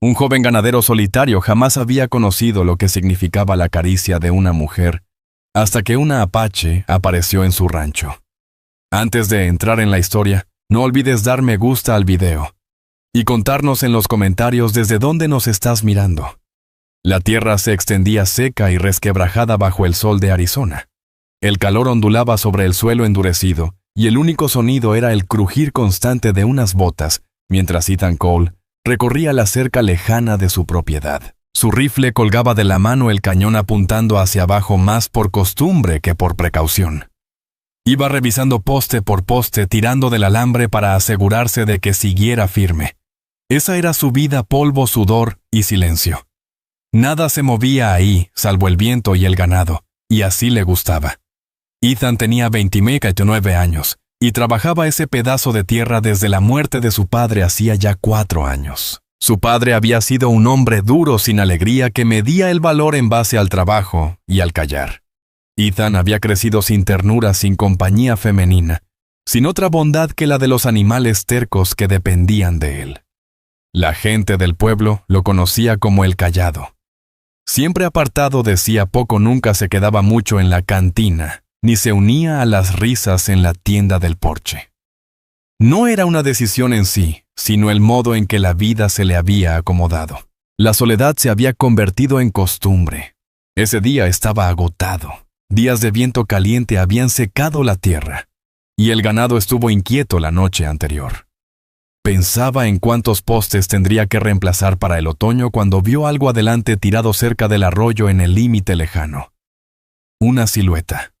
Un joven ganadero solitario jamás había conocido lo que significaba la caricia de una mujer, hasta que una apache apareció en su rancho. Antes de entrar en la historia, no olvides dar me gusta al video y contarnos en los comentarios desde dónde nos estás mirando. La tierra se extendía seca y resquebrajada bajo el sol de Arizona. El calor ondulaba sobre el suelo endurecido y el único sonido era el crujir constante de unas botas, mientras Ethan Cole recorría la cerca lejana de su propiedad. Su rifle colgaba de la mano, el cañón apuntando hacia abajo más por costumbre que por precaución. Iba revisando poste por poste, tirando del alambre para asegurarse de que siguiera firme. Esa era su vida: polvo, sudor y silencio. Nada se movía ahí, salvo el viento y el ganado, y así le gustaba. Ethan tenía 29 años, y trabajaba ese pedazo de tierra desde la muerte de su padre hacía ya 4 años. Su padre había sido un hombre duro, sin alegría, que medía el valor en base al trabajo y al callar. Ethan había crecido sin ternura, sin compañía femenina, sin otra bondad que la de los animales tercos que dependían de él. La gente del pueblo lo conocía como el Callado. Siempre apartado, decía poco, nunca se quedaba mucho en la cantina, ni se unía a las risas en la tienda del porche. No era una decisión en sí, sino el modo en que la vida se le había acomodado. La soledad se había convertido en costumbre. Ese día estaba agotado. Días de viento caliente habían secado la tierra, y el ganado estuvo inquieto la noche anterior. Pensaba en cuántos postes tendría que reemplazar para el otoño cuando vio algo adelante tirado cerca del arroyo en el límite lejano. Una silueta.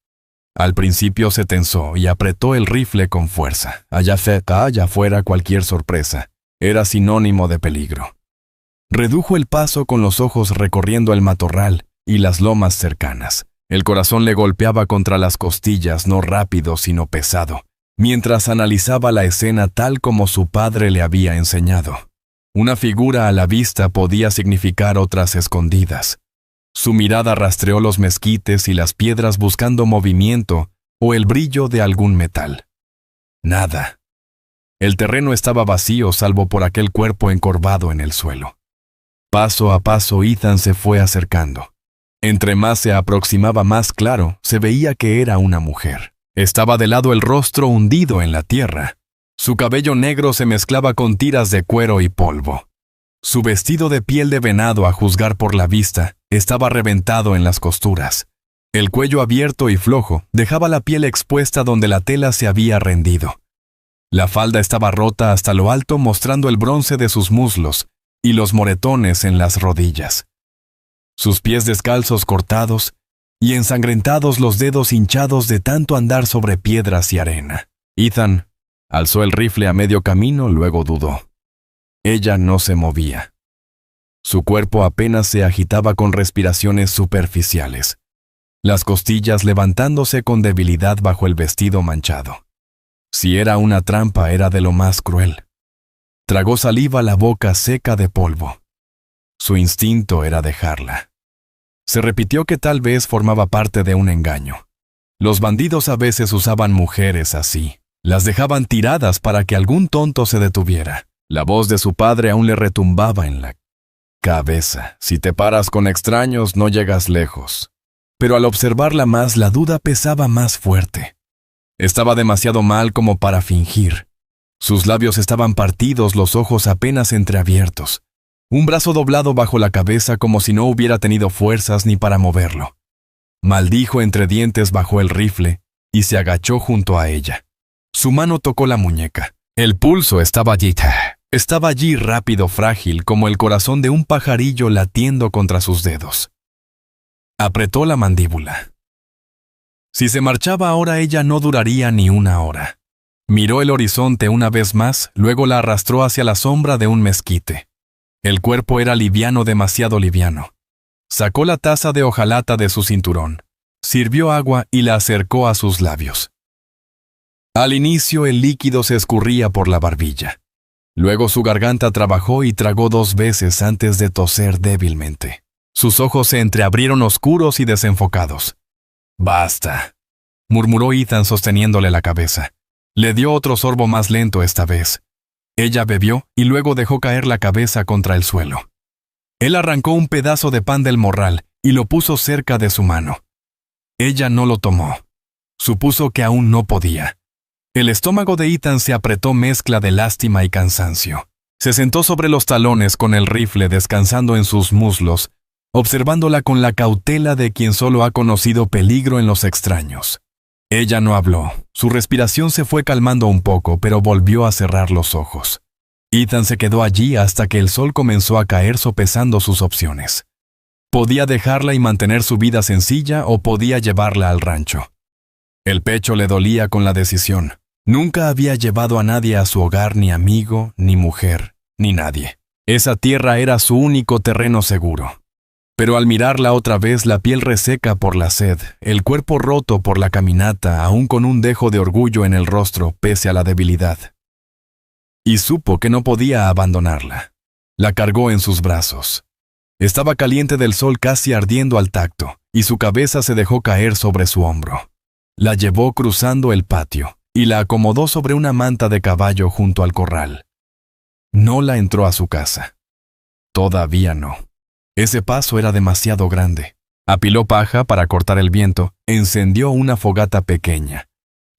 Al principio se tensó y apretó el rifle con fuerza. Allá afuera cualquier sorpresa era sinónimo de peligro. Redujo el paso, con los ojos recorriendo el matorral y las lomas cercanas. El corazón le golpeaba contra las costillas, no rápido sino pesado, mientras analizaba la escena tal como su padre le había enseñado. Una figura a la vista podía significar otras escondidas. Su mirada rastreó los mezquites y las piedras buscando movimiento o el brillo de algún metal. Nada. El terreno estaba vacío salvo por aquel cuerpo encorvado en el suelo. Paso a paso Ethan se fue acercando. Entre más se aproximaba, más claro se veía que era una mujer. Estaba de lado, el rostro hundido en la tierra. Su cabello negro se mezclaba con tiras de cuero y polvo. Su vestido de piel de venado, a juzgar por la vista, estaba reventado en las costuras. El cuello abierto y flojo dejaba la piel expuesta donde la tela se había rendido. La falda estaba rota hasta lo alto, mostrando el bronce de sus muslos y los moretones en las rodillas. Sus pies descalzos, cortados y ensangrentados, los dedos hinchados de tanto andar sobre piedras y arena. Ethan alzó el rifle a medio camino, luego dudó. Ella no se movía. Su cuerpo apenas se agitaba con respiraciones superficiales, las costillas levantándose con debilidad bajo el vestido manchado. Si era una trampa, era de lo más cruel. Tragó saliva, la boca seca de polvo. Su instinto era dejarla. Se repitió que tal vez formaba parte de un engaño. Los bandidos a veces usaban mujeres así. Las dejaban tiradas para que algún tonto se detuviera. La voz de su padre aún le retumbaba en la cabeza. Si te paras con extraños, no llegas lejos. Pero al observarla más, la duda pesaba más fuerte. Estaba demasiado mal como para fingir. Sus labios estaban partidos, los ojos apenas entreabiertos. Un brazo doblado bajo la cabeza como si no hubiera tenido fuerzas ni para moverlo. Maldijo entre dientes, bajó el rifle y se agachó junto a ella. Su mano tocó la muñeca. El pulso estaba allí. Estaba allí, rápido, frágil, como el corazón de un pajarillo latiendo contra sus dedos. Apretó la mandíbula. Si se marchaba ahora, ella no duraría ni una hora. Miró el horizonte una vez más, luego la arrastró hacia la sombra de un mezquite. El cuerpo era liviano, demasiado liviano. Sacó la taza de hojalata de su cinturón, sirvió agua y la acercó a sus labios. Al inicio el líquido se escurría por la barbilla. Luego su garganta trabajó y tragó 2 veces antes de toser débilmente. Sus ojos se entreabrieron oscuros y desenfocados. «Basta», murmuró Ethan sosteniéndole la cabeza. Le dio otro sorbo más lento esta vez. Ella bebió y luego dejó caer la cabeza contra el suelo. Él arrancó un pedazo de pan del morral y lo puso cerca de su mano. Ella no lo tomó. Supuso que aún no podía. El estómago de Ethan se apretó mezcla de lástima y cansancio. Se sentó sobre los talones con el rifle descansando en sus muslos, observándola con la cautela de quien solo ha conocido peligro en los extraños. Ella no habló. Su respiración se fue calmando un poco, pero volvió a cerrar los ojos. Ethan se quedó allí hasta que el sol comenzó a caer sopesando sus opciones. Podía dejarla y mantener su vida sencilla o podía llevarla al rancho. El pecho le dolía con la decisión. Nunca había llevado a nadie a su hogar, ni amigo, ni mujer, ni nadie. Esa tierra era su único terreno seguro. Pero al mirarla otra vez, la piel reseca por la sed, el cuerpo roto por la caminata, aún con un dejo de orgullo en el rostro, pese a la debilidad. Y supo que no podía abandonarla. La cargó en sus brazos. Estaba caliente del sol casi ardiendo al tacto, y su cabeza se dejó caer sobre su hombro. La llevó cruzando el patio, y la acomodó sobre una manta de caballo junto al corral. No la entró a su casa. Todavía no. Ese paso era demasiado grande. Apiló paja para cortar el viento, encendió una fogata pequeña,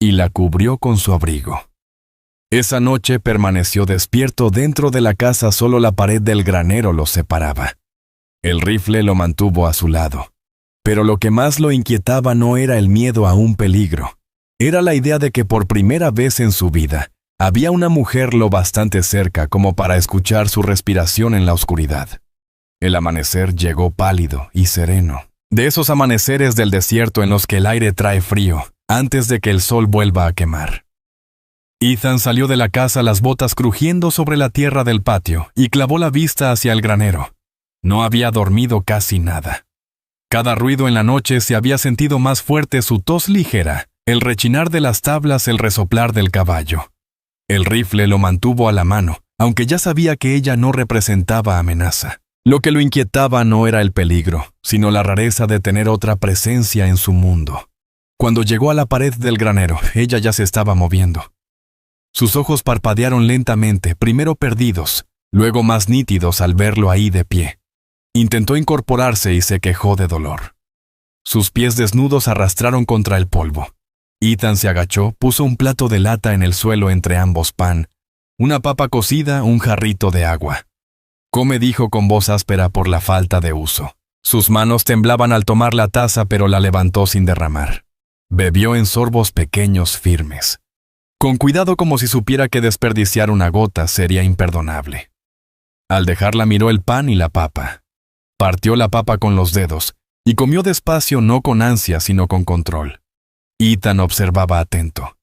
y la cubrió con su abrigo. Esa noche permaneció despierto dentro de la casa, solo la pared del granero los separaba. El rifle lo mantuvo a su lado. Pero lo que más lo inquietaba no era el miedo a un peligro. Era la idea de que por primera vez en su vida había una mujer lo bastante cerca como para escuchar su respiración en la oscuridad. El amanecer llegó pálido y sereno. De esos amaneceres del desierto en los que el aire trae frío, antes de que el sol vuelva a quemar. Ethan salió de la casa, las botas crujiendo sobre la tierra del patio, y clavó la vista hacia el granero. No había dormido casi nada. Cada ruido en la noche se había sentido más fuerte, su tos ligera, el rechinar de las tablas, el resoplar del caballo. El rifle lo mantuvo a la mano, aunque ya sabía que ella no representaba amenaza. Lo que lo inquietaba no era el peligro, sino la rareza de tener otra presencia en su mundo. Cuando llegó a la pared del granero, ella ya se estaba moviendo. Sus ojos parpadearon lentamente, primero perdidos, luego más nítidos al verlo ahí de pie. Intentó incorporarse y se quejó de dolor. Sus pies desnudos arrastraron contra el polvo. Ethan se agachó, puso un plato de lata en el suelo entre ambos, pan, una papa cocida, un jarrito de agua. Come, dijo con voz áspera por la falta de uso. Sus manos temblaban al tomar la taza, pero la levantó sin derramar. Bebió en sorbos pequeños, firmes. Con cuidado, como si supiera que desperdiciar una gota sería imperdonable. Al dejarla miró el pan y la papa. Partió la papa con los dedos y comió despacio, no con ansia, sino con control. Ethan observaba atento.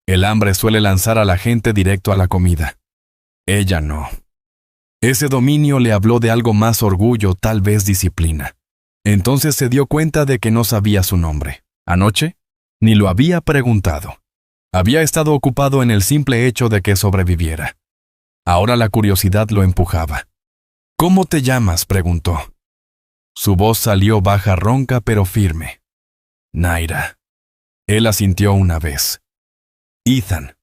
El hambre suele lanzar a la gente directo a la comida. Ella no. Ese dominio le habló de algo más: orgullo, tal vez disciplina. Entonces se dio cuenta de que no sabía su nombre. Anoche, ni lo había preguntado. Había estado ocupado en el simple hecho de que sobreviviera. Ahora la curiosidad lo empujaba. ¿Cómo te llamas?, preguntó. Su voz salió baja, ronca, pero firme. Naira. Él asintió una vez. Ethan.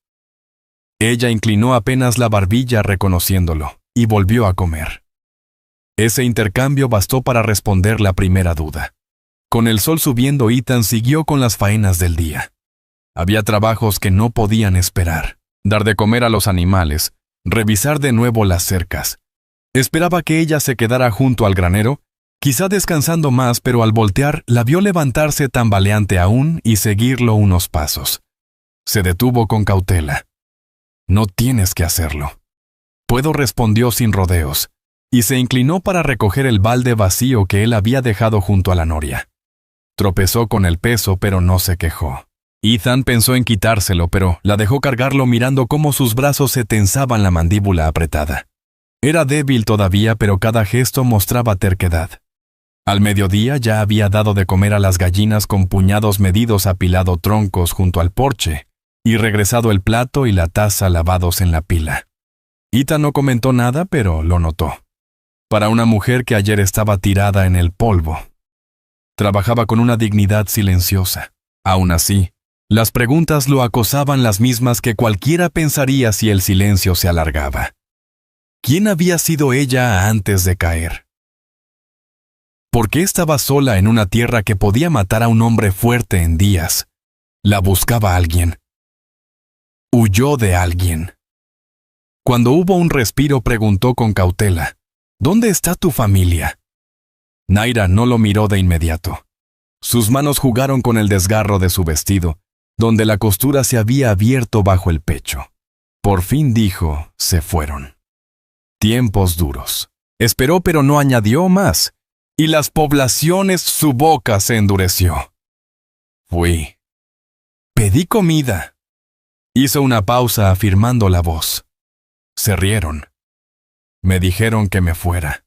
Ella inclinó apenas la barbilla reconociéndolo, y volvió a comer. Ese intercambio bastó para responder la primera duda. Con el sol subiendo, Ethan siguió con las faenas del día. Había trabajos que no podían esperar: dar de comer a los animales, revisar de nuevo las cercas. Esperaba que ella se quedara junto al granero, quizá descansando más, pero al voltear la vio levantarse tambaleante aún y seguirlo unos pasos. Se detuvo con cautela. No tienes que hacerlo. Puedo, respondió sin rodeos, y se inclinó para recoger el balde vacío que él había dejado junto a la noria. Tropezó con el peso, pero no se quejó. Ethan pensó en quitárselo, pero la dejó cargarlo mirando cómo sus brazos se tensaban, la mandíbula apretada. Era débil todavía, pero cada gesto mostraba terquedad. Al mediodía ya había dado de comer a las gallinas con puñados medidos, apilado troncos junto al porche, y regresado el plato y la taza lavados en la pila. Ethan no comentó nada, pero lo notó. Para una mujer que ayer estaba tirada en el polvo, trabajaba con una dignidad silenciosa. Aún así, Las preguntas lo acosaban, las mismas que cualquiera pensaría si el silencio se alargaba. ¿Quién había sido ella antes de caer? ¿Por qué estaba sola en una tierra que podía matar a un hombre fuerte en días? La buscaba alguien. Huyó de alguien. Cuando hubo un respiro, preguntó con cautela: ¿Dónde está tu familia? Naira no lo miró de inmediato. Sus manos jugaron con el desgarro de su vestido, donde la costura se había abierto bajo el pecho. Por fin dijo: se fueron. Tiempos duros. Esperó, pero no añadió más. Y las poblaciones, su boca se endureció. Fui. Pedí comida. Hizo una pausa afirmando la voz. Se rieron. Me dijeron que me fuera.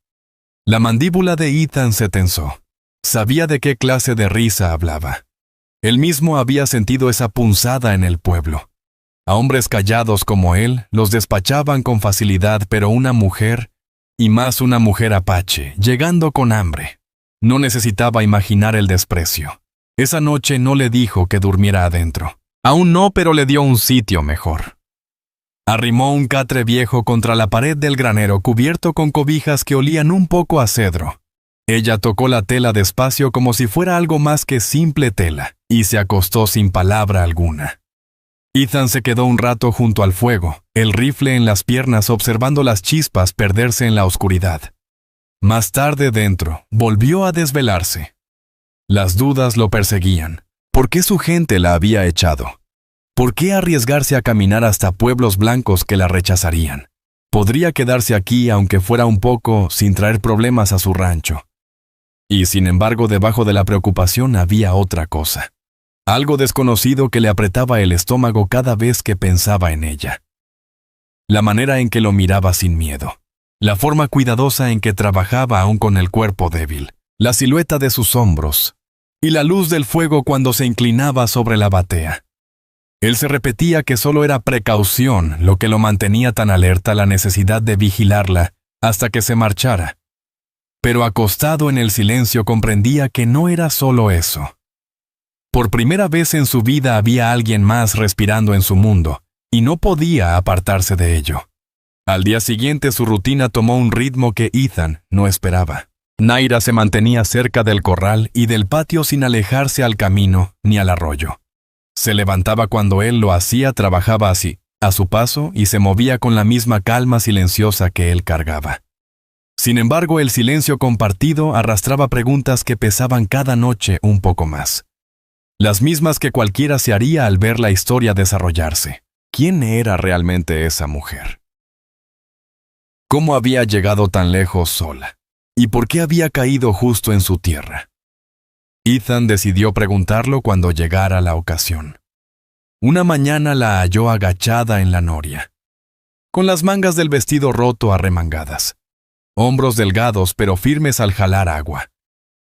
La mandíbula de Ethan se tensó. Sabía de qué clase de risa hablaba. Él mismo había sentido esa punzada en el pueblo. A hombres callados como él los despachaban con facilidad, pero una mujer, y más una mujer apache, llegando con hambre, no necesitaba imaginar el desprecio. Esa noche no le dijo que durmiera adentro. Aún no, pero le dio un sitio mejor. Arrimó un catre viejo contra la pared del granero cubierto con cobijas que olían un poco a cedro. Ella tocó la tela despacio como si fuera algo más que simple tela, y se acostó sin palabra alguna. Ethan se quedó un rato junto al fuego, el rifle en las piernas, observando las chispas perderse en la oscuridad. Más tarde, dentro, volvió a desvelarse. Las dudas lo perseguían. ¿Por qué su gente la había echado? ¿Por qué arriesgarse a caminar hasta pueblos blancos que la rechazarían? Podría quedarse aquí, aunque fuera un poco, sin traer problemas a su rancho. Y sin embargo, debajo de la preocupación había otra cosa. Algo desconocido que le apretaba el estómago cada vez que pensaba en ella. La manera en que lo miraba sin miedo. La forma cuidadosa en que trabajaba aún con el cuerpo débil. La silueta de sus hombros. Y la luz del fuego cuando se inclinaba sobre la batea. Él se repetía que solo era precaución lo que lo mantenía tan alerta, la necesidad de vigilarla hasta que se marchara. Pero acostado en el silencio comprendía que no era solo eso. Por primera vez en su vida había alguien más respirando en su mundo, y no podía apartarse de ello. Al día siguiente su rutina tomó un ritmo que Ethan no esperaba. Naira se mantenía cerca del corral y del patio sin alejarse al camino ni al arroyo. Se levantaba cuando él lo hacía, trabajaba así, a su paso, y se movía con la misma calma silenciosa que él cargaba. Sin embargo, el silencio compartido arrastraba preguntas que pesaban cada noche un poco más. Las mismas que cualquiera se haría al ver la historia desarrollarse. ¿Quién era realmente esa mujer? ¿Cómo había llegado tan lejos sola? ¿Y por qué había caído justo en su tierra? Ethan decidió preguntarlo cuando llegara la ocasión. Una mañana la halló agachada en la noria, con las mangas del vestido roto arremangadas, hombros delgados pero firmes al jalar agua.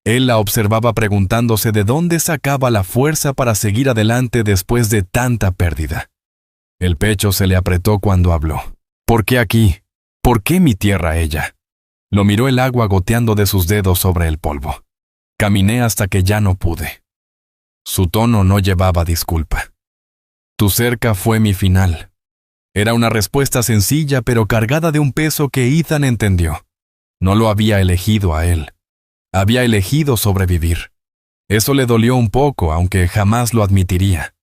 Él la observaba preguntándose de dónde sacaba la fuerza para seguir adelante después de tanta pérdida. El pecho se le apretó cuando habló. ¿Por qué aquí? ¿Por qué mi tierra ella? Lo miró el agua goteando de sus dedos sobre el polvo. Caminé hasta que ya no pude. Su tono no llevaba disculpa. Tu cerca fue mi final. Era una respuesta sencilla pero cargada de un peso que Ethan entendió. No lo había elegido a él. Había elegido sobrevivir. Eso le dolió un poco, aunque jamás lo admitiría.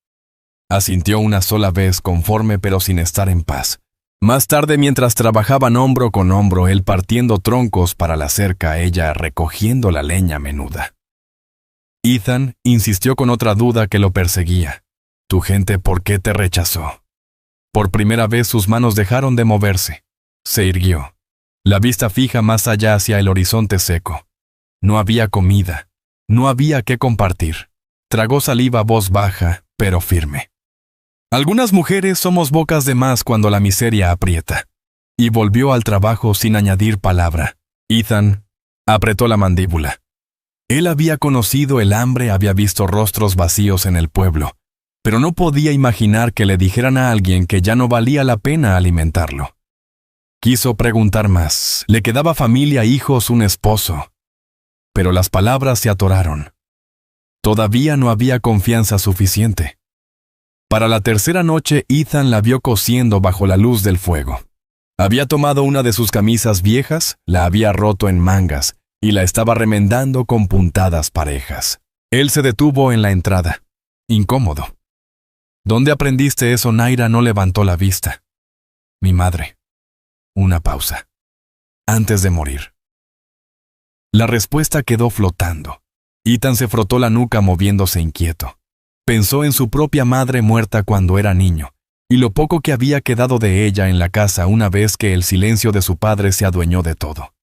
Asintió una sola vez, conforme pero sin estar en paz. Más tarde, mientras trabajaban hombro con hombro, él partiendo troncos para la cerca, ella recogiendo la leña menuda. Ethan insistió con otra duda que lo perseguía. ¿Tu gente por qué te rechazó? Por primera vez sus manos dejaron de moverse. Se irguió. La vista fija más allá hacia el horizonte seco. No había comida. No había qué compartir. Tragó saliva a voz baja, pero firme. Algunas mujeres somos bocas de más cuando la miseria aprieta. Y volvió al trabajo sin añadir palabra. Ethan apretó la mandíbula. Él había conocido el hambre, había visto rostros vacíos en el pueblo, pero no podía imaginar que le dijeran a alguien que ya no valía la pena alimentarlo. Quiso preguntar más. Le quedaba familia, hijos, un esposo. Pero las palabras se atoraron. Todavía no había confianza suficiente. Para la tercera noche, Ethan la vio cosiendo bajo la luz del fuego. Había tomado una de sus camisas viejas, la había roto en mangas y la estaba remendando con puntadas parejas. Él se detuvo en la entrada, incómodo. ¿Dónde aprendiste eso, Naira? No levantó la vista. Mi madre. Una pausa. Antes de morir. La respuesta quedó flotando. Ethan se frotó la nuca moviéndose inquieto. Pensó en su propia madre muerta cuando era niño, y lo poco que había quedado de ella en la casa una vez que el silencio de su padre se adueñó de todo.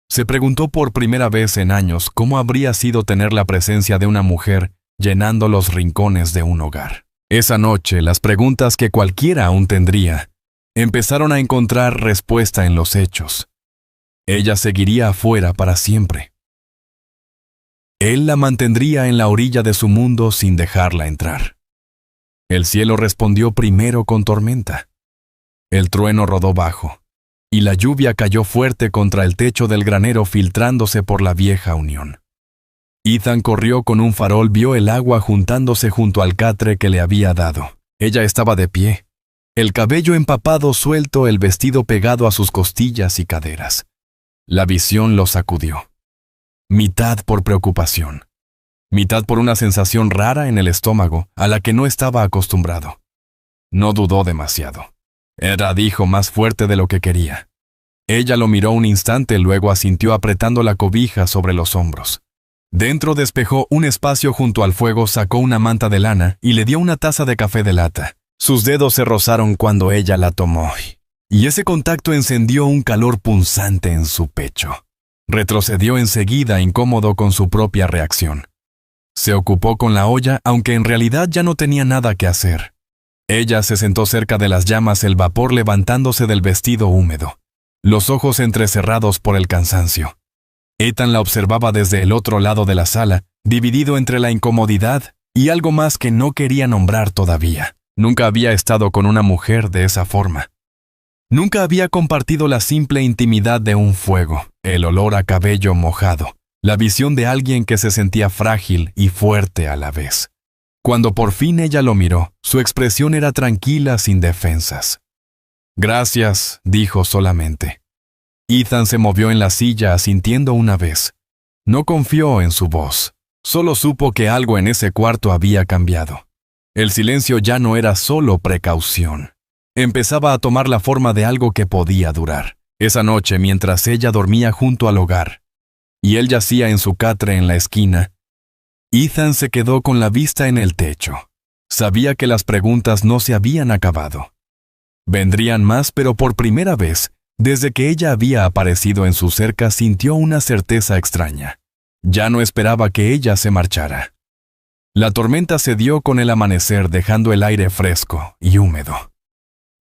Se preguntó por primera vez en años cómo habría sido tener la presencia de una mujer llenando los rincones de un hogar. Esa noche, las preguntas que cualquiera aún tendría empezaron a encontrar respuesta en los hechos. Ella seguiría afuera para siempre. Él la mantendría en la orilla de su mundo sin dejarla entrar. El cielo respondió primero con tormenta. El trueno rodó bajo, y la lluvia cayó fuerte contra el techo del granero filtrándose por la vieja unión. Ethan corrió con un farol, vio el agua juntándose junto al catre que le había dado. Ella estaba de pie, el cabello empapado suelto, el vestido pegado a sus costillas y caderas. La visión lo sacudió. Mitad por preocupación, mitad por una sensación rara en el estómago a la que no estaba acostumbrado. No dudó demasiado. Era, dijo, más fuerte de lo que quería. Ella lo miró un instante, luego asintió apretando la cobija sobre los hombros. Dentro despejó un espacio junto al fuego, sacó una manta de lana y le dio una taza de café de lata. Sus dedos se rozaron cuando ella la tomó, y ese contacto encendió un calor punzante en su pecho. Retrocedió enseguida, incómodo con su propia reacción. Se ocupó con la olla, aunque en realidad ya no tenía nada que hacer. Ella se sentó cerca de las llamas, el vapor levantándose del vestido húmedo, los ojos entrecerrados por el cansancio. Ethan la observaba desde el otro lado de la sala, dividido entre la incomodidad y algo más que no quería nombrar todavía. Nunca había estado con una mujer de esa forma. Nunca había compartido la simple intimidad de un fuego, el olor a cabello mojado, la visión de alguien que se sentía frágil y fuerte a la vez. Cuando por fin ella lo miró, su expresión era tranquila, sin defensas. «Gracias», dijo solamente. Ethan se movió en la silla asintiendo una vez. No confió en su voz, solo supo que algo en ese cuarto había cambiado. El silencio ya no era solo precaución. Empezaba a tomar la forma de algo que podía durar. Esa noche, mientras ella dormía junto al hogar, y él yacía en su catre en la esquina, Ethan se quedó con la vista en el techo. Sabía que las preguntas no se habían acabado. Vendrían más, pero por primera vez, desde que ella había aparecido en su cerca, sintió una certeza extraña. Ya no esperaba que ella se marchara. La tormenta se dio con el amanecer, dejando el aire fresco y húmedo.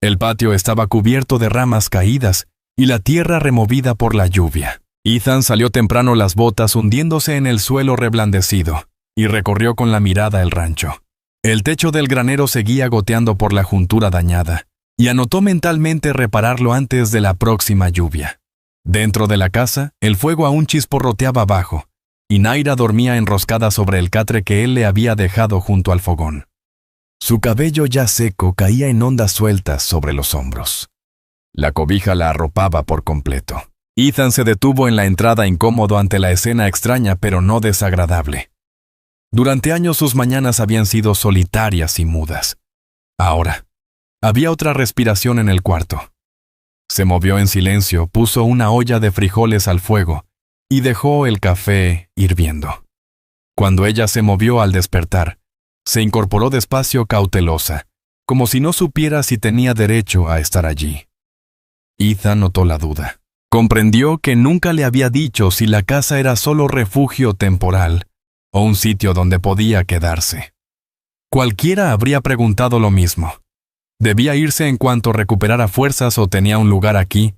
El patio estaba cubierto de ramas caídas y la tierra removida por la lluvia. Ethan salió temprano, las botas hundiéndose en el suelo reblandecido, y recorrió con la mirada el rancho. El techo del granero seguía goteando por la juntura dañada, y anotó mentalmente repararlo antes de la próxima lluvia. Dentro de la casa, el fuego aún chisporroteaba abajo, y Naira dormía enroscada sobre el catre que él le había dejado junto al fogón. Su cabello ya seco caía en ondas sueltas sobre los hombros. La cobija la arropaba por completo. Ethan se detuvo en la entrada, incómodo ante la escena extraña pero no desagradable. Durante años sus mañanas habían sido solitarias y mudas. Ahora, había otra respiración en el cuarto. Se movió en silencio, puso una olla de frijoles al fuego y dejó el café hirviendo. Cuando ella se movió al despertar, se incorporó despacio, cautelosa, como si no supiera si tenía derecho a estar allí. Ethan notó la duda. Comprendió que nunca le había dicho si la casa era solo refugio temporal o un sitio donde podía quedarse. Cualquiera habría preguntado lo mismo. ¿Debía irse en cuanto recuperara fuerzas o tenía un lugar aquí?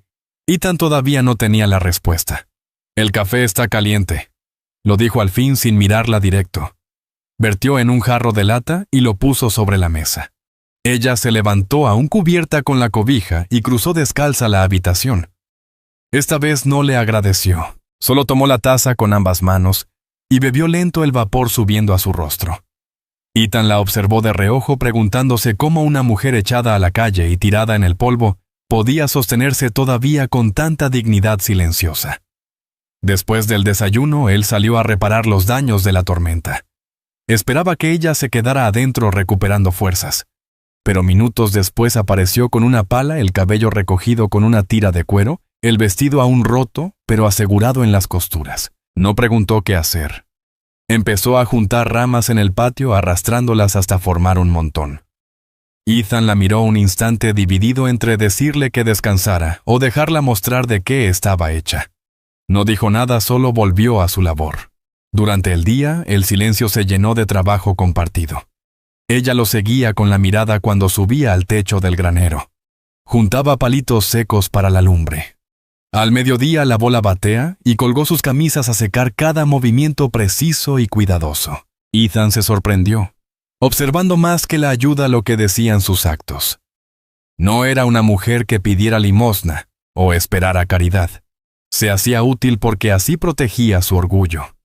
Ethan todavía no tenía la respuesta. «El café está caliente», lo dijo al fin sin mirarla directo. Vertió en un jarro de lata y lo puso sobre la mesa. Ella se levantó aún cubierta con la cobija y cruzó descalza la habitación. Esta vez no le agradeció, solo tomó la taza con ambas manos y bebió lento, el vapor subiendo a su rostro. Ethan la observó de reojo preguntándose cómo una mujer echada a la calle y tirada en el polvo podía sostenerse todavía con tanta dignidad silenciosa. Después del desayuno, él salió a reparar los daños de la tormenta. Esperaba que ella se quedara adentro recuperando fuerzas, pero minutos después apareció con una pala, el cabello recogido con una tira de cuero, el vestido aún roto, pero asegurado en las costuras. No preguntó qué hacer. Empezó a juntar ramas en el patio, arrastrándolas hasta formar un montón. Ethan la miró un instante, dividido entre decirle que descansara o dejarla mostrar de qué estaba hecha. No dijo nada, solo volvió a su labor. Durante el día, el silencio se llenó de trabajo compartido. Ella lo seguía con la mirada cuando subía al techo del granero. Juntaba palitos secos para la lumbre. Al mediodía lavó la batea y colgó sus camisas a secar, cada movimiento preciso y cuidadoso. Ethan se sorprendió, observando más que la ayuda lo que decían sus actos. No era una mujer que pidiera limosna o esperara caridad. Se hacía útil porque así protegía su orgullo.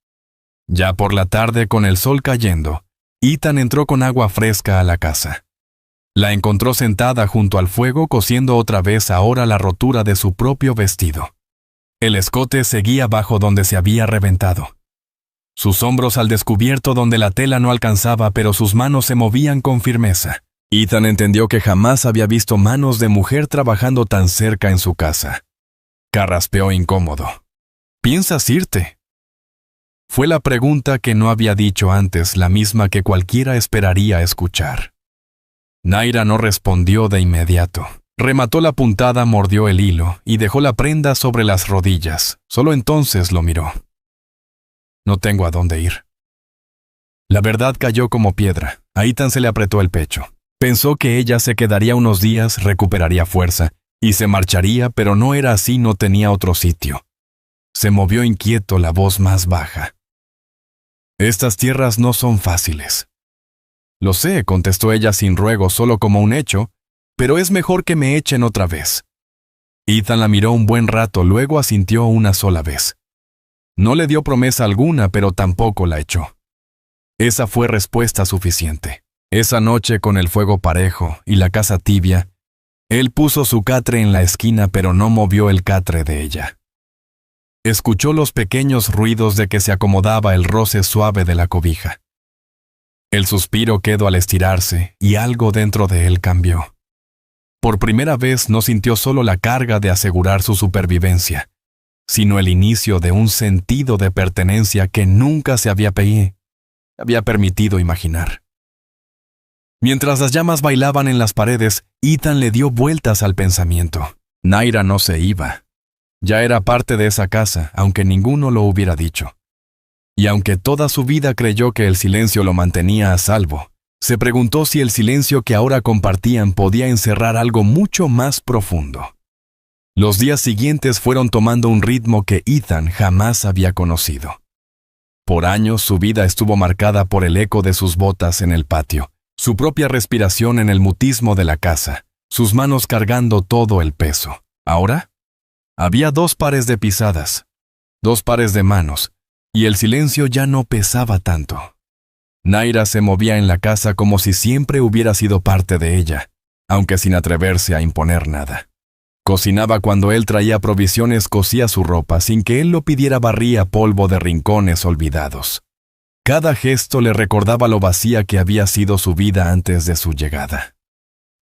Ya por la tarde, con el sol cayendo, Ethan entró con agua fresca a la casa. La encontró sentada junto al fuego, cosiendo otra vez ahora la rotura de su propio vestido. El escote seguía bajo donde se había reventado. Sus hombros al descubierto donde la tela no alcanzaba, pero sus manos se movían con firmeza. Ethan entendió que jamás había visto manos de mujer trabajando tan cerca en su casa. Carraspeó incómodo. ¿Piensas irte? Fue la pregunta que no había dicho antes, la misma que cualquiera esperaría escuchar. Naira no respondió de inmediato. Remató la puntada, mordió el hilo y dejó la prenda sobre las rodillas. Solo entonces lo miró. No tengo a dónde ir. La verdad cayó como piedra. A Ethan se le apretó el pecho. Pensó que ella se quedaría unos días, recuperaría fuerza y se marcharía, pero no era así, no tenía otro sitio. Se movió inquieto, la voz más baja. Estas tierras no son fáciles. Lo sé, contestó ella sin ruego, solo como un hecho, pero es mejor que me echen otra vez. Ethan la miró un buen rato, luego asintió una sola vez. No le dio promesa alguna, pero tampoco la echó. Esa fue respuesta suficiente. Esa noche, con el fuego parejo y la casa tibia, él puso su catre en la esquina, pero no movió el catre de ella. Escuchó los pequeños ruidos de que se acomodaba el roce suave de la cobija. El suspiro quedó al estirarse y algo dentro de él cambió. Por primera vez no sintió solo la carga de asegurar su supervivencia, sino el inicio de un sentido de pertenencia que nunca se había permitido imaginar. Mientras las llamas bailaban en las paredes, Ethan le dio vueltas al pensamiento. Naira no se iba. Ya era parte de esa casa, aunque ninguno lo hubiera dicho. Y aunque toda su vida creyó que el silencio lo mantenía a salvo, se preguntó si el silencio que ahora compartían podía encerrar algo mucho más profundo. Los días siguientes fueron tomando un ritmo que Ethan jamás había conocido. Por años su vida estuvo marcada por el eco de sus botas en el patio, su propia respiración en el mutismo de la casa, sus manos cargando todo el peso. Ahora, había 2 pares de pisadas, 2 pares de manos, y el silencio ya no pesaba tanto. Naira se movía en la casa como si siempre hubiera sido parte de ella, aunque sin atreverse a imponer nada. Cocinaba cuando él traía provisiones, cosía su ropa, sin que él lo pidiera, barría polvo de rincones olvidados. Cada gesto le recordaba lo vacía que había sido su vida antes de su llegada.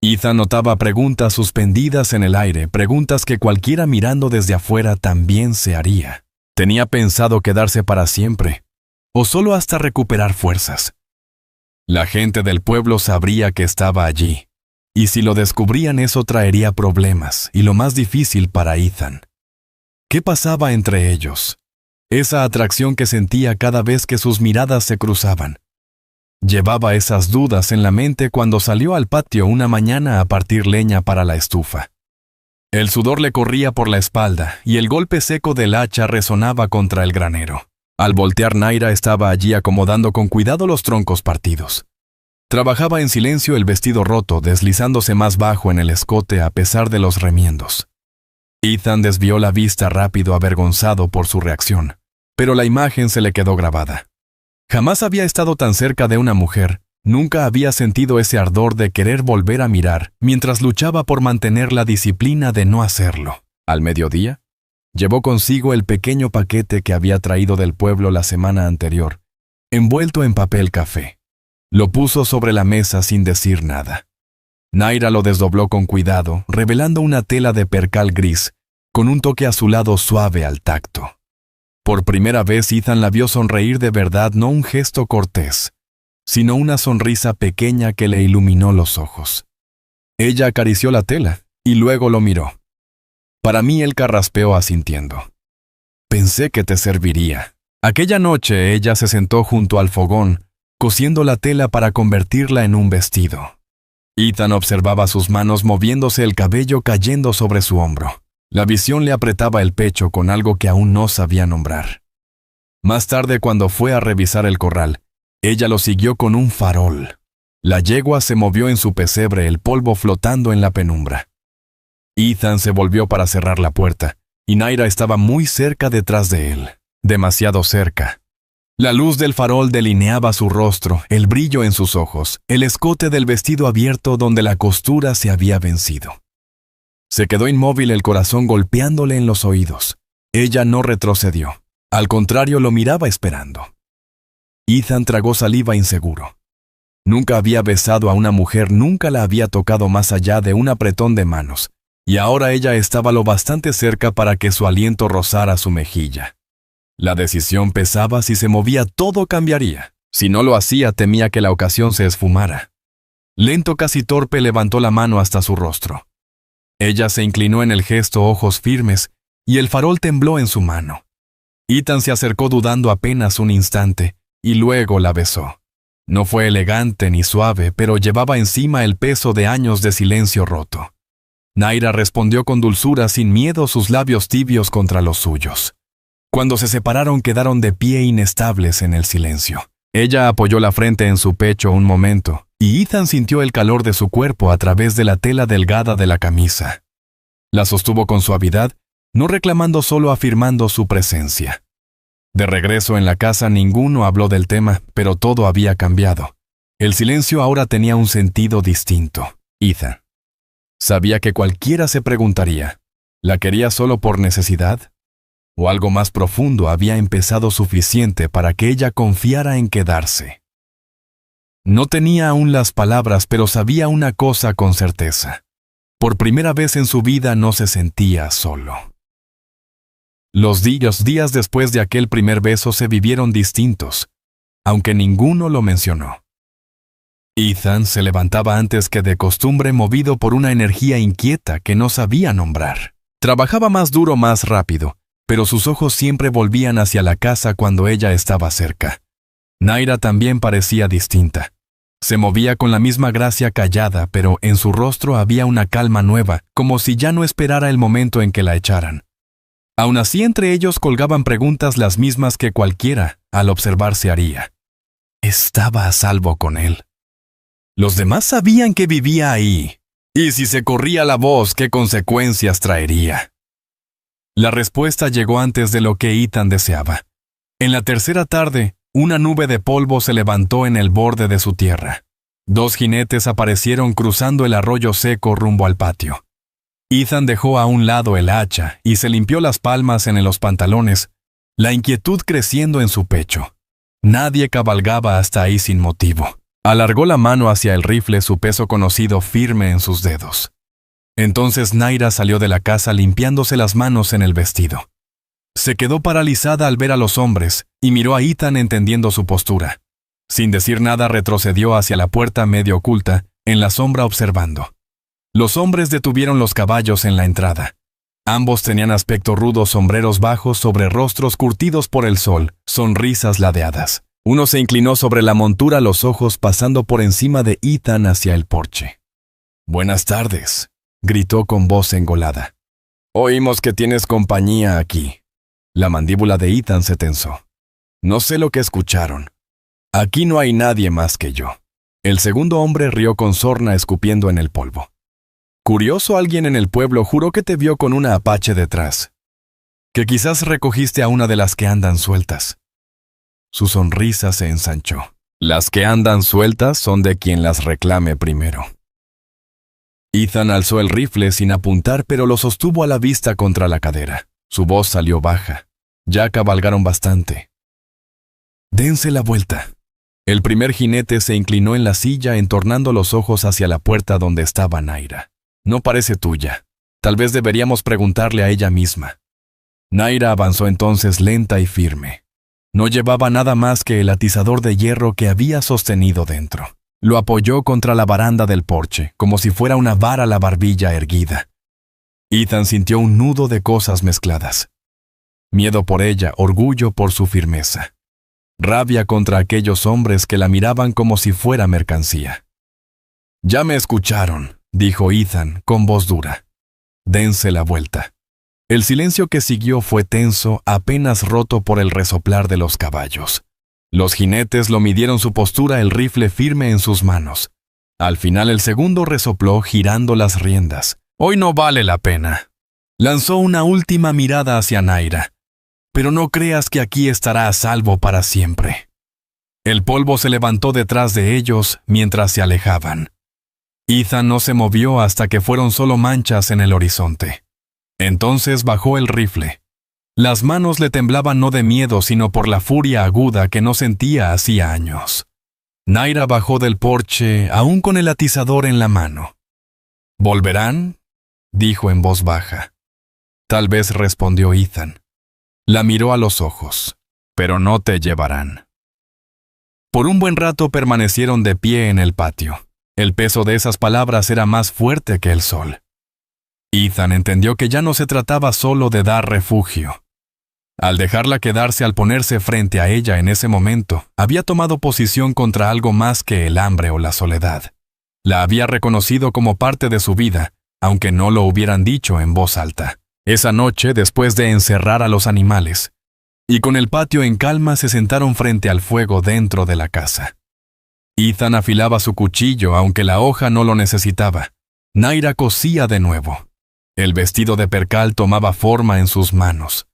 Ethan notaba preguntas suspendidas en el aire, preguntas que cualquiera mirando desde afuera también se haría. ¿Tenía pensado quedarse para siempre? ¿O solo hasta recuperar fuerzas? La gente del pueblo sabría que estaba allí, y si lo descubrían eso traería problemas, y lo más difícil para Ethan. ¿Qué pasaba entre ellos? Esa atracción que sentía cada vez que sus miradas se cruzaban. Llevaba esas dudas en la mente cuando salió al patio una mañana a partir leña para la estufa. El sudor le corría por la espalda y el golpe seco del hacha resonaba contra el granero. Al voltear, Naira estaba allí acomodando con cuidado los troncos partidos. Trabajaba en silencio, el vestido roto, deslizándose más bajo en el escote a pesar de los remiendos. Ethan desvió la vista rápido, avergonzado por su reacción, pero la imagen se le quedó grabada. Jamás había estado tan cerca de una mujer, Nunca había sentido ese ardor de querer volver a mirar mientras luchaba por mantener la disciplina de no hacerlo. Al mediodía, llevó consigo el pequeño paquete que había traído del pueblo la semana anterior, envuelto en papel café. Lo puso sobre la mesa sin decir nada. Naira lo desdobló con cuidado, revelando una tela de percal gris, con un toque azulado suave al tacto. Por primera vez Ethan la vio sonreír de verdad, no un gesto cortés, sino una sonrisa pequeña que le iluminó los ojos. Ella acarició la tela y luego lo miró. Para mí él carraspeó asintiendo. Pensé que te serviría. Aquella noche ella se sentó junto al fogón, cosiendo la tela para convertirla en un vestido. Ethan observaba sus manos moviéndose, el cabello cayendo sobre su hombro. La visión le apretaba el pecho con algo que aún no sabía nombrar. Más tarde, cuando fue a revisar el corral, ella lo siguió con un farol. La yegua se movió en su pesebre, el polvo flotando en la penumbra. Ethan se volvió para cerrar la puerta, y Naira estaba muy cerca detrás de él, demasiado cerca. La luz del farol delineaba su rostro, el brillo en sus ojos, el escote del vestido abierto donde la costura se había vencido. Se quedó inmóvil, el corazón golpeándole en los oídos. Ella no retrocedió. Al contrario, lo miraba esperando. Ethan tragó saliva inseguro. Nunca había besado a una mujer, nunca la había tocado más allá de un apretón de manos, y ahora ella estaba lo bastante cerca para que su aliento rozara su mejilla. La decisión pesaba, si se movía todo cambiaría. Si no lo hacía, temía que la ocasión se esfumara. Lento, casi torpe, levantó la mano hasta su rostro. Ella se inclinó en el gesto, ojos firmes, y el farol tembló en su mano. Ethan se acercó dudando apenas un instante, y luego la besó. No fue elegante ni suave, pero llevaba encima el peso de años de silencio roto. Naira respondió con dulzura, sin miedo, sus labios tibios contra los suyos. Cuando se separaron, quedaron de pie inestables en el silencio. Ella apoyó la frente en su pecho un momento, y Ethan sintió el calor de su cuerpo a través de la tela delgada de la camisa. La sostuvo con suavidad, no reclamando, solo afirmando su presencia. De regreso en la casa, ninguno habló del tema, pero todo había cambiado. El silencio ahora tenía un sentido distinto. Ethan sabía que cualquiera se preguntaría, ¿la quería solo por necesidad? ¿O algo más profundo había empezado suficiente para que ella confiara en quedarse? No tenía aún las palabras, pero sabía una cosa con certeza. Por primera vez en su vida no se sentía solo. Los días después de aquel primer beso se vivieron distintos, aunque ninguno lo mencionó. Ethan se levantaba antes que de costumbre, movido por una energía inquieta que no sabía nombrar. Trabajaba más duro, más rápido, pero sus ojos siempre volvían hacia la casa cuando ella estaba cerca. Naira también parecía distinta. Se movía con la misma gracia, callada, pero en su rostro había una calma nueva, como si ya no esperara el momento en que la echaran. Aún así, entre ellos colgaban preguntas, las mismas que cualquiera, al observarse, haría. ¿Estaba a salvo con él? Los demás sabían que vivía ahí, y si se corría la voz, ¿qué consecuencias traería? La respuesta llegó antes de lo que Ethan deseaba. En la tercera tarde, una nube de polvo se levantó en el borde de su tierra. 2 jinetes aparecieron cruzando el arroyo seco rumbo al patio. Ethan dejó a un lado el hacha y se limpió las palmas en los pantalones, la inquietud creciendo en su pecho. Nadie cabalgaba hasta ahí sin motivo. Alargó la mano hacia el rifle, su peso conocido firme en sus dedos. Entonces Naira salió de la casa limpiándose las manos en el vestido. Se quedó paralizada al ver a los hombres y miró a Ethan entendiendo su postura. Sin decir nada, retrocedió hacia la puerta medio oculta, en la sombra observando. Los hombres detuvieron los caballos en la entrada. Ambos tenían aspecto rudo, sombreros bajos sobre rostros curtidos por el sol, sonrisas ladeadas. Uno se inclinó sobre la montura, los ojos pasando por encima de Ethan hacia el porche. «Buenas tardes», gritó con voz engolada. «Oímos que tienes compañía aquí». La mandíbula de Ethan se tensó. «No sé lo que escucharon. Aquí no hay nadie más que yo». El segundo hombre rió con sorna, escupiendo en el polvo. «Curioso, alguien en el pueblo juró que te vio con una apache detrás. Que quizás recogiste a una de las que andan sueltas». Su sonrisa se ensanchó. Las que andan sueltas son de quien las reclame primero. Ethan alzó el rifle sin apuntar, pero lo sostuvo a la vista contra la cadera. Su voz salió baja. Ya cabalgaron bastante. «Dense la vuelta». El primer jinete se inclinó en la silla, entornando los ojos hacia la puerta donde estaba Naira. «No parece tuya. Tal vez deberíamos preguntarle a ella misma». Naira avanzó entonces lenta y firme. No llevaba nada más que el atizador de hierro que había sostenido dentro. Lo apoyó contra la baranda del porche, como si fuera una vara a la barbilla erguida. Ethan sintió un nudo de cosas mezcladas. Miedo por ella, orgullo por su firmeza. Rabia contra aquellos hombres que la miraban como si fuera mercancía. «Ya me escucharon», dijo Ethan con voz dura. «Dense la vuelta». El silencio que siguió fue tenso, apenas roto por el resoplar de los caballos. Los jinetes lo midieron su postura, el rifle firme en sus manos. Al final el segundo resopló, girando las riendas. «Hoy no vale la pena». Lanzó una última mirada hacia Naira. «Pero no creas que aquí estará a salvo para siempre». El polvo se levantó detrás de ellos mientras se alejaban. Ethan no se movió hasta que fueron solo manchas en el horizonte. Entonces bajó el rifle. Las manos le temblaban no de miedo, sino por la furia aguda que no sentía hacía años. Naira bajó del porche, aún con el atizador en la mano. «¿Volverán?», dijo en voz baja. «Tal vez», respondió Ethan. La miró a los ojos. «Pero no te llevarán». Por un buen rato permanecieron de pie en el patio. El peso de esas palabras era más fuerte que el sol. Ethan entendió que ya no se trataba solo de dar refugio. Al dejarla quedarse, al ponerse frente a ella en ese momento, había tomado posición contra algo más que el hambre o la soledad. La había reconocido como parte de su vida, aunque no lo hubieran dicho en voz alta. Esa noche, después de encerrar a los animales, y con el patio en calma, se sentaron frente al fuego dentro de la casa. Ethan afilaba su cuchillo, aunque la hoja no lo necesitaba. Naira cosía de nuevo. El vestido de percal tomaba forma en sus manos.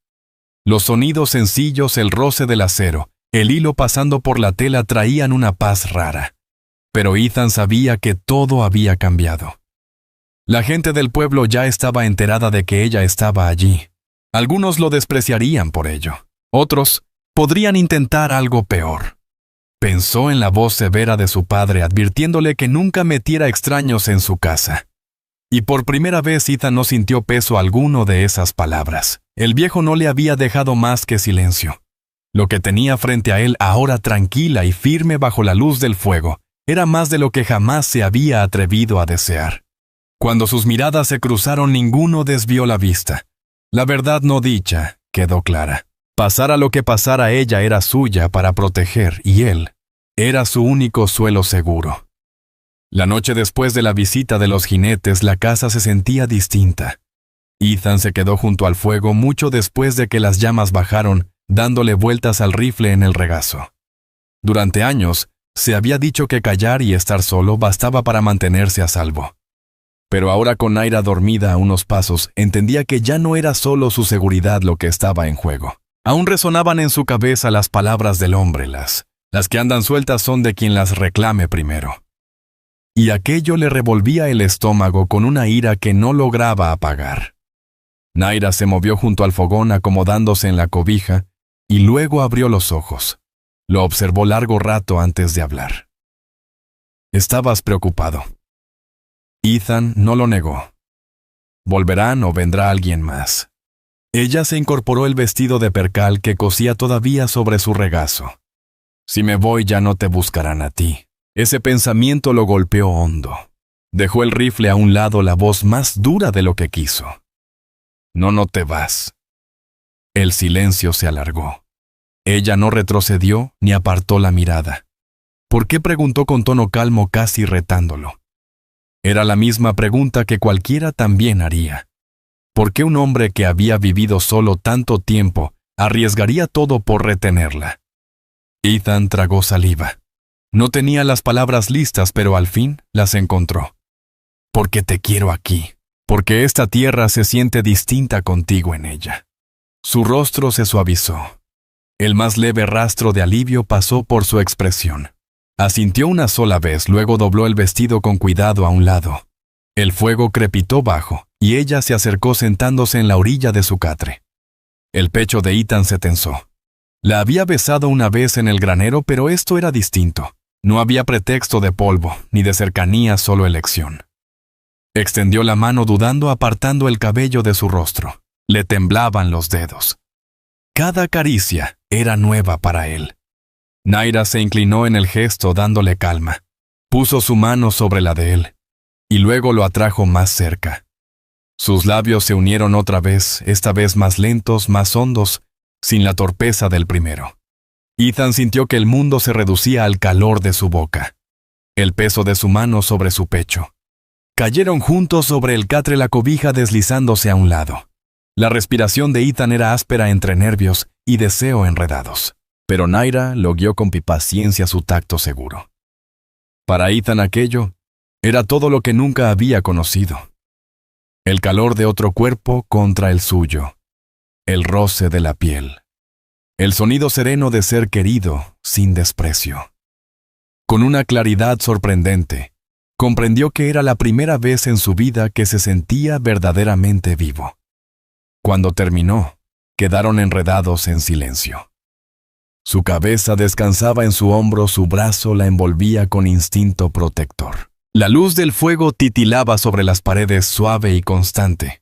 Los sonidos sencillos, el roce del acero, el hilo pasando por la tela traían una paz rara. Pero Ethan sabía que todo había cambiado. La gente del pueblo ya estaba enterada de que ella estaba allí. Algunos lo despreciarían por ello. Otros podrían intentar algo peor. Pensó en la voz severa de su padre advirtiéndole que nunca metiera extraños en su casa. Y por primera vez Ethan no sintió peso alguno de esas palabras. El viejo no le había dejado más que silencio. Lo que tenía frente a él, ahora tranquila y firme bajo la luz del fuego, era más de lo que jamás se había atrevido a desear. Cuando sus miradas se cruzaron, ninguno desvió la vista. La verdad no dicha quedó clara. Pasara lo que pasara, ella era suya para proteger, y él era su único suelo seguro. La noche después de la visita de los jinetes, la casa se sentía distinta. Ethan se quedó junto al fuego mucho después de que las llamas bajaron, dándole vueltas al rifle en el regazo. Durante años, se había dicho que callar y estar solo bastaba para mantenerse a salvo. Pero ahora, con Naira dormida a unos pasos, entendía que ya no era solo su seguridad lo que estaba en juego. Aún resonaban en su cabeza las palabras del hombre, las que andan sueltas son de quien las reclame primero. Y aquello le revolvía el estómago con una ira que no lograba apagar. Naira se movió junto al fogón acomodándose en la cobija y luego abrió los ojos. Lo observó largo rato antes de hablar. «Estabas preocupado». Ethan no lo negó. «¿Volverán o vendrá alguien más?». Ella se incorporó el vestido de percal que cosía todavía sobre su regazo. «Si me voy, ya no te buscarán a ti». Ese pensamiento lo golpeó hondo. Dejó el rifle a un lado, la voz más dura de lo que quiso. «No te vas». El silencio se alargó. Ella no retrocedió ni apartó la mirada. ¿Por qué?, preguntó con tono calmo, casi retándolo. Era la misma pregunta que cualquiera también haría. ¿Por qué un hombre que había vivido solo tanto tiempo arriesgaría todo por retenerla? Ethan tragó saliva. No tenía las palabras listas, pero al fin las encontró. «Porque te quiero aquí. Porque esta tierra se siente distinta contigo en ella». Su rostro se suavizó. El más leve rastro de alivio pasó por su expresión. Asintió una sola vez, luego dobló el vestido con cuidado a un lado. El fuego crepitó bajo, y ella se acercó sentándose en la orilla de su catre. El pecho de Ethan se tensó. La había besado una vez en el granero, pero esto era distinto. No había pretexto de polvo, ni de cercanía, solo elección. Extendió la mano dudando, apartando el cabello de su rostro. Le temblaban los dedos. Cada caricia era nueva para él. Naira se inclinó en el gesto, dándole calma. Puso su mano sobre la de él, y luego lo atrajo más cerca. Sus labios se unieron otra vez, esta vez más lentos, más hondos, sin la torpeza del primero. Ethan sintió que el mundo se reducía al calor de su boca. El peso de su mano sobre su pecho. Cayeron juntos sobre el catre, la cobija deslizándose a un lado. La respiración de Ethan era áspera entre nervios y deseo enredados. Pero Naira lo guió con paciencia su tacto seguro. Para Ethan aquello era todo lo que nunca había conocido. El calor de otro cuerpo contra el suyo. El roce de la piel. El sonido sereno de ser querido sin desprecio. Con una claridad sorprendente, comprendió que era la primera vez en su vida que se sentía verdaderamente vivo. Cuando terminó, quedaron enredados en silencio. Su cabeza descansaba en su hombro, su brazo la envolvía con instinto protector. La luz del fuego titilaba sobre las paredes, suave y constante.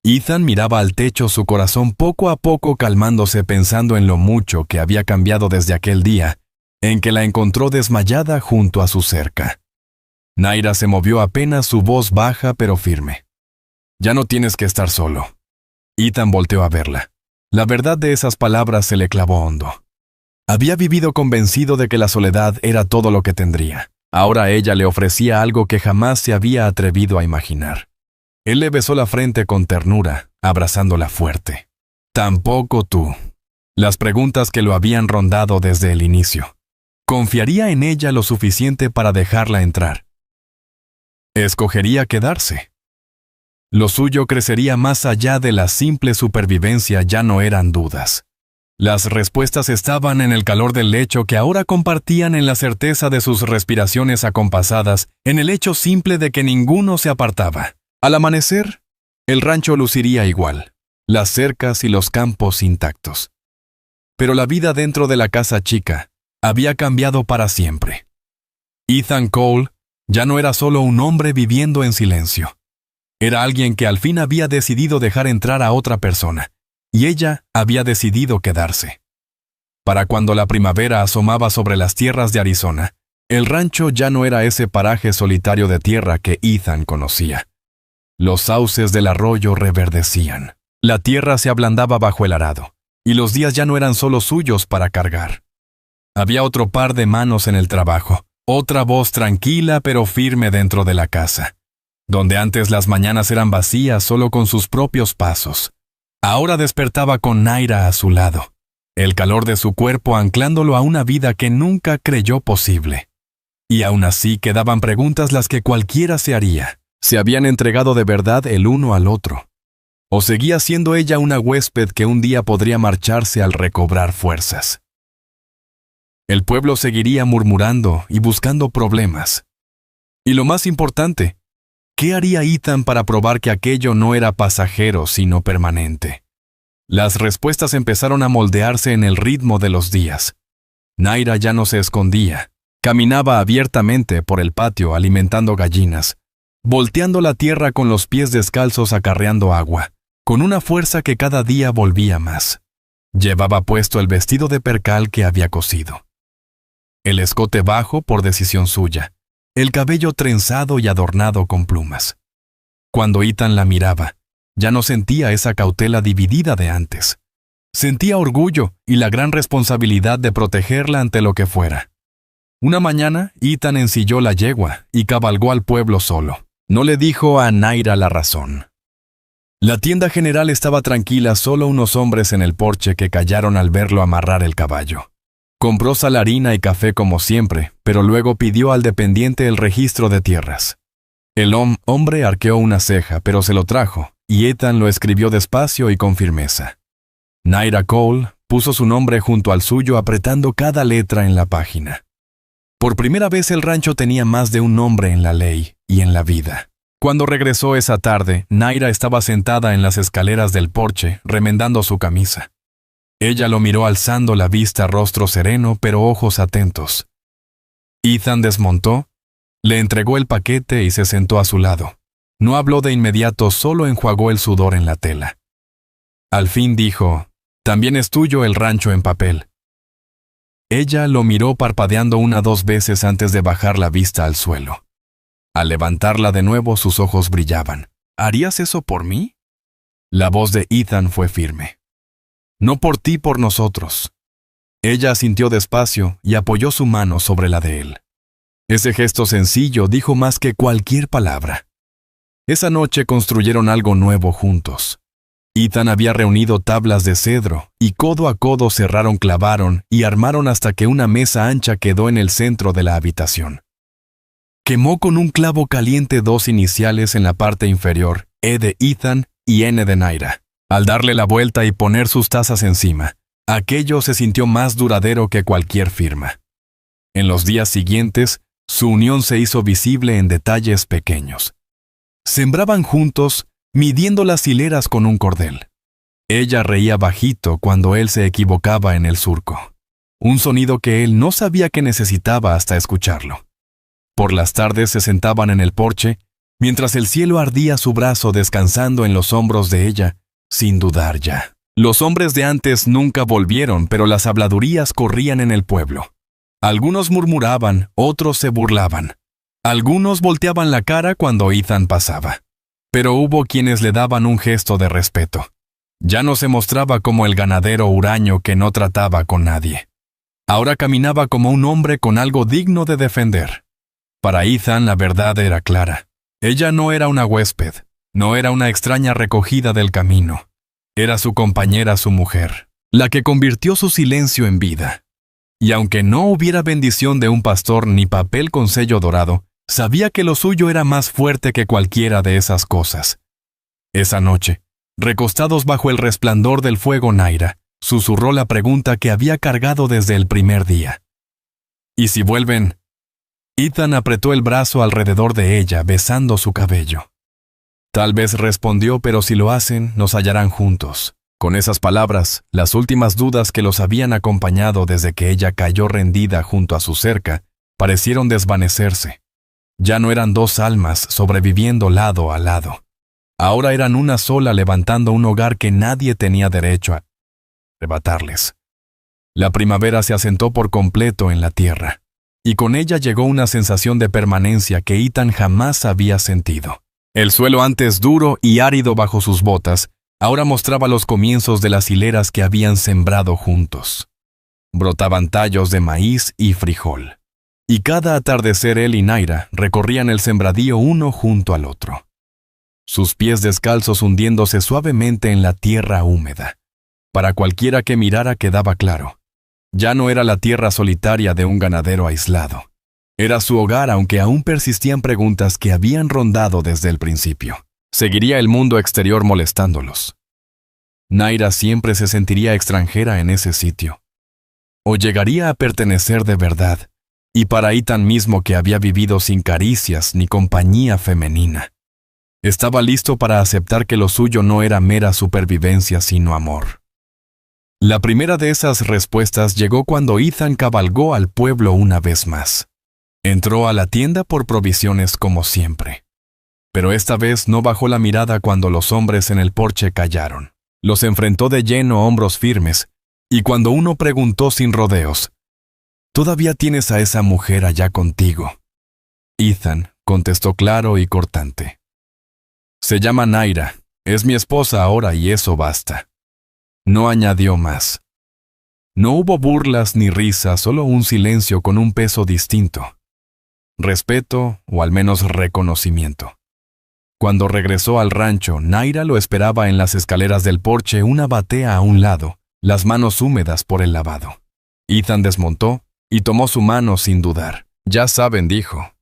Ethan miraba al techo, su corazón poco a poco calmándose, pensando en lo mucho que había cambiado desde aquel día en que la encontró desmayada junto a su cerca. Naira se movió apenas, su voz baja pero firme. «Ya no tienes que estar solo». Ethan volteó a verla. La verdad de esas palabras se le clavó hondo. Había vivido convencido de que la soledad era todo lo que tendría. Ahora ella le ofrecía algo que jamás se había atrevido a imaginar. Él le besó la frente con ternura, abrazándola fuerte. «Tampoco tú». Las preguntas que lo habían rondado desde el inicio. ¿Confiaría en ella lo suficiente para dejarla entrar? ¿Escogería quedarse? Lo suyo crecería más allá de la simple supervivencia, ya no eran dudas. Las respuestas estaban en el calor del lecho que ahora compartían, en la certeza de sus respiraciones acompasadas, en el hecho simple de que ninguno se apartaba. Al amanecer, el rancho luciría igual, las cercas y los campos intactos. Pero la vida dentro de la casa chica había cambiado para siempre. Ethan Cole ya no era solo un hombre viviendo en silencio. Era alguien que al fin había decidido dejar entrar a otra persona, y ella había decidido quedarse. Para cuando la primavera asomaba sobre las tierras de Arizona, el rancho ya no era ese paraje solitario de tierra que Ethan conocía. Los sauces del arroyo reverdecían. La tierra se ablandaba bajo el arado, y los días ya no eran solo suyos para cargar. Había otro par de manos en el trabajo, otra voz tranquila pero firme dentro de la casa, donde antes las mañanas eran vacías solo con sus propios pasos. Ahora despertaba con Naira a su lado, el calor de su cuerpo anclándolo a una vida que nunca creyó posible. Y aún así quedaban preguntas las que cualquiera se haría. ¿Se habían entregado de verdad el uno al otro? ¿O seguía siendo ella una huésped que un día podría marcharse al recobrar fuerzas? El pueblo seguiría murmurando y buscando problemas. Y lo más importante, ¿qué haría Ethan para probar que aquello no era pasajero sino permanente? Las respuestas empezaron a moldearse en el ritmo de los días. Naira ya no se escondía. Caminaba abiertamente por el patio alimentando gallinas, volteando la tierra con los pies descalzos, acarreando agua, con una fuerza que cada día volvía más. Llevaba puesto el vestido de percal que había cosido. El escote bajo por decisión suya, el cabello trenzado y adornado con plumas. Cuando Ethan la miraba, ya no sentía esa cautela dividida de antes. Sentía orgullo y la gran responsabilidad de protegerla ante lo que fuera. Una mañana, Ethan ensilló la yegua y cabalgó al pueblo solo. No le dijo a Naira la razón. La tienda general estaba tranquila, solo unos hombres en el porche que callaron al verlo amarrar el caballo. Compró sal, harina y café como siempre, pero luego pidió al dependiente el registro de tierras. El hombre arqueó una ceja, pero se lo trajo, y Ethan lo escribió despacio y con firmeza. Naira Cole puso su nombre junto al suyo, apretando cada letra en la página. Por primera vez el rancho tenía más de un nombre en la ley y en la vida. Cuando regresó esa tarde, Naira estaba sentada en las escaleras del porche, remendando su camisa. Ella lo miró alzando la vista, rostro sereno, pero ojos atentos. Ethan desmontó, le entregó el paquete y se sentó a su lado. No habló de inmediato, solo enjuagó el sudor en la tela. Al fin dijo, «También es tuyo el rancho en papel». Ella lo miró parpadeando 1 o 2 veces antes de bajar la vista al suelo. Al levantarla de nuevo, sus ojos brillaban. «¿Harías eso por mí?» La voz de Ethan fue firme. «No por ti, por nosotros». Ella asintió despacio y apoyó su mano sobre la de él. Ese gesto sencillo dijo más que cualquier palabra. Esa noche construyeron algo nuevo juntos. Ethan había reunido tablas de cedro y codo a codo cerraron, clavaron y armaron hasta que una mesa ancha quedó en el centro de la habitación. Quemó con un clavo caliente 2 iniciales en la parte inferior, E de Ethan y N de Naira. Al darle la vuelta y poner sus tazas encima, aquello se sintió más duradero que cualquier firma. En los días siguientes, su unión se hizo visible en detalles pequeños. Sembraban juntos, midiendo las hileras con un cordel. Ella reía bajito cuando él se equivocaba en el surco. Un sonido que él no sabía que necesitaba hasta escucharlo. Por las tardes se sentaban en el porche, mientras el cielo ardía su brazo descansando en los hombros de ella, sin dudar ya. Los hombres de antes nunca volvieron, pero las habladurías corrían en el pueblo. Algunos murmuraban, otros se burlaban. Algunos volteaban la cara cuando Ethan pasaba. Pero hubo quienes le daban un gesto de respeto. Ya no se mostraba como el ganadero huraño que no trataba con nadie. Ahora caminaba como un hombre con algo digno de defender. Para Ethan la verdad era clara. Ella no era una huésped, no era una extraña recogida del camino. Era su compañera, su mujer, la que convirtió su silencio en vida. Y aunque no hubiera bendición de un pastor ni papel con sello dorado, sabía que lo suyo era más fuerte que cualquiera de esas cosas. Esa noche, recostados bajo el resplandor del fuego, Naira susurró la pregunta que había cargado desde el primer día. ¿Y si vuelven? Ethan apretó el brazo alrededor de ella, besando su cabello. Tal vez respondió, pero si lo hacen, nos hallarán juntos. Con esas palabras, las últimas dudas que los habían acompañado desde que ella cayó rendida junto a su cerca, parecieron desvanecerse. Ya no eran 2 almas sobreviviendo lado a lado. Ahora eran una sola levantando un hogar que nadie tenía derecho a arrebatarles. La primavera se asentó por completo en la tierra, y con ella llegó una sensación de permanencia que Ethan jamás había sentido. El suelo antes duro y árido bajo sus botas, ahora mostraba los comienzos de las hileras que habían sembrado juntos. Brotaban tallos de maíz y frijol. Y cada atardecer él y Naira recorrían el sembradío uno junto al otro. Sus pies descalzos hundiéndose suavemente en la tierra húmeda. Para cualquiera que mirara quedaba claro. Ya no era la tierra solitaria de un ganadero aislado. Era su hogar, aunque aún persistían preguntas que habían rondado desde el principio. ¿Seguiría el mundo exterior molestándolos? Naira siempre se sentiría extranjera en ese sitio. ¿O llegaría a pertenecer de verdad? Y para Ethan mismo, que había vivido sin caricias ni compañía femenina. Estaba listo para aceptar que lo suyo no era mera supervivencia, sino amor. La primera de esas respuestas llegó cuando Ethan cabalgó al pueblo una vez más. Entró a la tienda por provisiones como siempre. Pero esta vez no bajó la mirada cuando los hombres en el porche callaron. Los enfrentó de lleno, hombros firmes, y cuando uno preguntó sin rodeos, «¿Todavía tienes a esa mujer allá contigo?» Ethan contestó claro y cortante. «Se llama Naira, es mi esposa ahora y eso basta». No añadió más. No hubo burlas ni risas, solo un silencio con un peso distinto. Respeto, o al menos reconocimiento. Cuando regresó al rancho, Naira lo esperaba en las escaleras del porche, una batea a un lado, las manos húmedas por el lavado. Ethan desmontó y tomó su mano sin dudar. «Ya saben», dijo.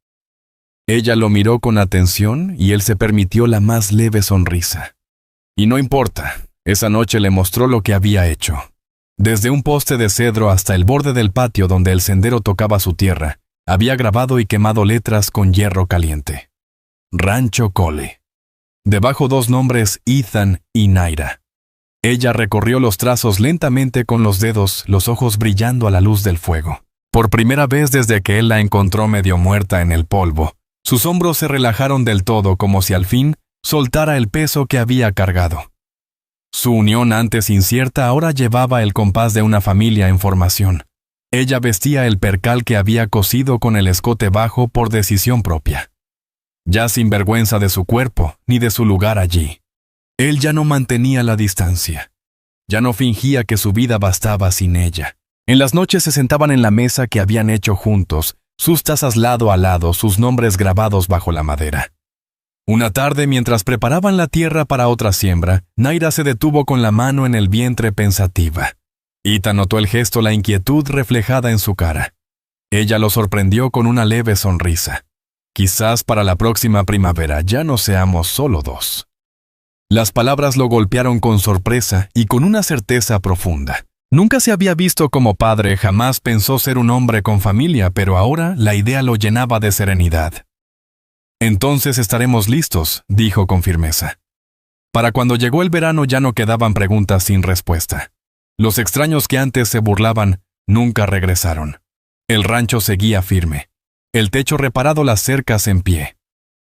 Ella lo miró con atención y él se permitió la más leve sonrisa. Y no importa, esa noche le mostró lo que había hecho. Desde un poste de cedro hasta el borde del patio donde el sendero tocaba su tierra, había grabado y quemado letras con hierro caliente. Rancho Cole. Debajo dos nombres, Ethan y Naira. Ella recorrió los trazos lentamente con los dedos, los ojos brillando a la luz del fuego. Por primera vez desde que él la encontró medio muerta en el polvo, sus hombros se relajaron del todo como si al fin soltara el peso que había cargado. Su unión antes incierta ahora llevaba el compás de una familia en formación. Ella vestía el percal que había cosido con el escote bajo por decisión propia. Ya sin vergüenza de su cuerpo ni de su lugar allí. Él ya no mantenía la distancia. Ya no fingía que su vida bastaba sin ella. En las noches se sentaban en la mesa que habían hecho juntos, sus tazas lado a lado, sus nombres grabados bajo la madera. Una tarde, mientras preparaban la tierra para otra siembra, Naira se detuvo con la mano en el vientre pensativa. Ethan notó el gesto, la inquietud reflejada en su cara. Ella lo sorprendió con una leve sonrisa. Quizás para la próxima primavera ya no seamos solo dos. Las palabras lo golpearon con sorpresa y con una certeza profunda. Nunca se había visto como padre, jamás pensó ser un hombre con familia, pero ahora la idea lo llenaba de serenidad. «Entonces estaremos listos», dijo con firmeza. Para cuando llegó el verano ya no quedaban preguntas sin respuesta. Los extraños que antes se burlaban nunca regresaron. El rancho seguía firme. El techo reparado, las cercas en pie.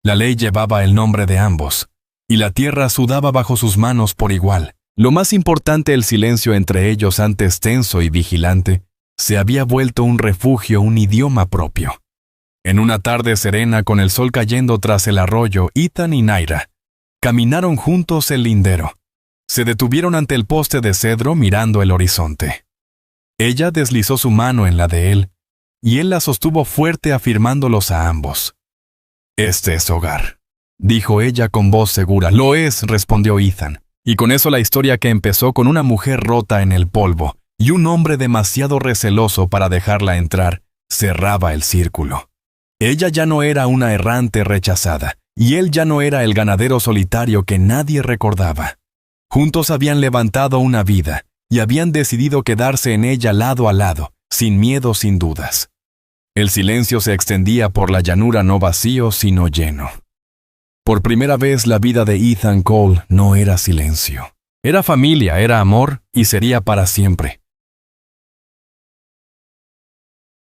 La ley llevaba el nombre de ambos, y la tierra sudaba bajo sus manos por igual. Lo más importante, el silencio entre ellos, antes tenso y vigilante, se había vuelto un refugio, un idioma propio. En una tarde serena, con el sol cayendo tras el arroyo, Ethan y Naira caminaron juntos el lindero. Se detuvieron ante el poste de cedro mirando el horizonte. Ella deslizó su mano en la de él, y él la sostuvo fuerte afirmándolos a ambos. «Este es hogar», dijo ella con voz segura. «Lo es», respondió Ethan. Y con eso la historia, que empezó con una mujer rota en el polvo y un hombre demasiado receloso para dejarla entrar, cerraba el círculo. Ella ya no era una errante rechazada, y él ya no era el ganadero solitario que nadie recordaba. Juntos habían levantado una vida, y habían decidido quedarse en ella lado a lado, sin miedo, sin dudas. El silencio se extendía por la llanura, no vacío, sino lleno. Por primera vez la vida de Ethan Cole no era silencio. Era familia, era amor, y sería para siempre.